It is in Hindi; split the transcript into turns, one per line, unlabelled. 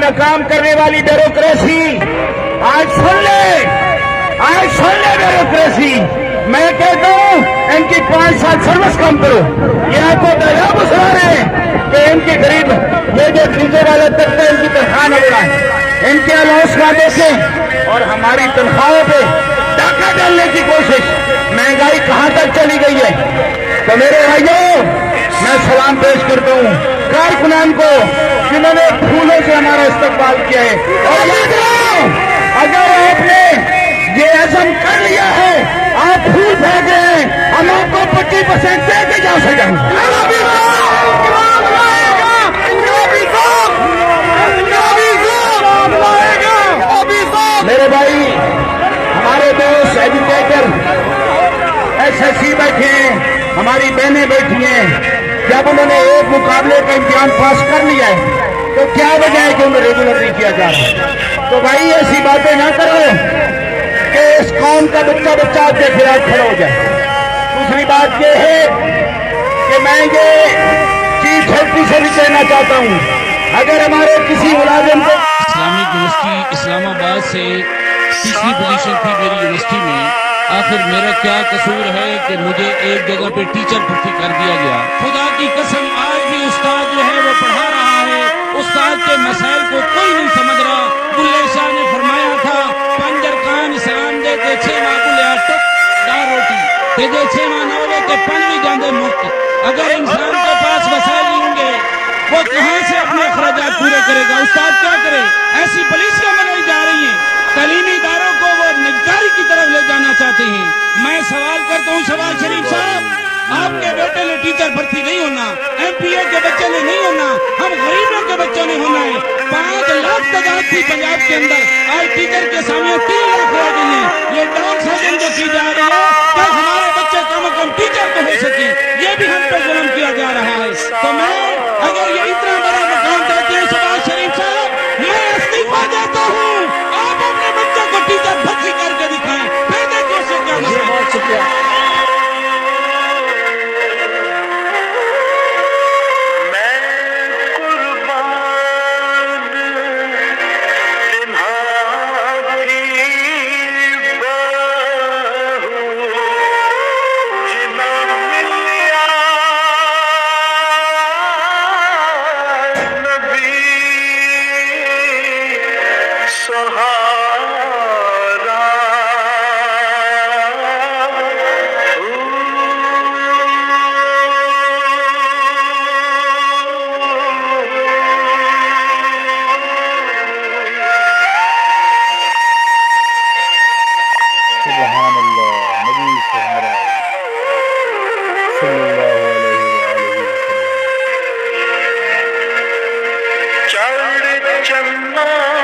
का काम करने वाली ब्यूरोक्रेसी, आज सुन ले ब्यूरोक्रेसी। मैं कहता हूं इनकी 5 साल सर्विस कम करो। ये आपको दया बुसरा रहे हैं कि इनके गरीब ये जो नीचे वाले तबके इनकी तनख्वाह न बढ़ाए, इनके अलाउंस ना देखें और हमारी तनख्वाहों पे डाका डालने की कोशिश। महंगाई कहां तक चली गई है। तो मेरे भाइयों, मैं सलाम पेश करता हूं कारकुनान को जिन्होंने फूलों से हमारा इस्तकबाल किया है। और याद रखो, अगर आपने ये अज़म कर लिया है, आप फूल फेंक रहे हैं, हम आपको 25% दे के जा सकेंगे। मेरे भाई, हमारे दोस्त एजुकेटर SSC बैठे हैं, हमारी बहनें बैठी हैं। जब उन्होंने एक मुकाबले का इम्तिहान पास कर लिया है तो क्या वजह है कि उन्हें रेगुलर नहीं किया जा रहा। तो भाई ऐसी बातें ना करो कि इस कौम का बच्चा आपके खिलाफ खड़ा हो जाए। दूसरी बात यह है कि मैं ये चीफ सेक्रेटरी से भी कहना चाहता हूं, अगर हमारे किसी मुलाजिम को
इस्लामिक यूनिवर्सिटी इस्लामाबाद से तीसरी पोजीशन थी मेरी यूनिवर्सिटी में, आखिर मेरा क्या कसूर है कि मुझे एक जगह पे टीचर भर्ती कर दिया गया। खुदा की कसम, आज भी उस्ताद जो है वो पढ़ा रहा है, उस्ताद के मसाइल को कोई नहीं समझ रहा। बुल्ले शाह ने फरमाया था, पंजर खान इस्लाम दे के 6 माह बुलिया टुक दार रोटी ते जे 6 माह ना होवे ते 5 भी जांदे मुफ्त। अगर इंसान के पास वसाइल नहीं होंगे, वो कहां से अपने अखराजात पूरे करेगा। उस्ताद क्या करे? ऐसी पॉलिसियां बनाई जा रही हैं, तालीमी इदारों को वो निजकारी की तरफ ले जाना चाहते हैं। मैं सवाल करता हूँ शहबाज शरीफ साहब, आपके बेटे ने टीचर भर्ती नहीं होना, MPA के बच्चे ने नहीं होना, हम गरीबों के बच्चों ने होना है। 5 लाख तादाद थी पंजाब के अंदर, आज टीचर के सामने 3 लाख रह गई है। ये डाउन सर्जन जो की जा रही है कि हमारे बच्चे कम कम टीचर तो हो सके, ये भी हम पे जुल्म किया जा रहा है। तो मैं अगर ये इतना बड़ा मकाम देते हैं शहबाज शरीफ साहब, मैं इस्तीफा देता हूँ। आप अपने बच्चे को टीचर भर्ती करके दिखाएं, फिर देखिए उससे क्या मसला है।
चंदा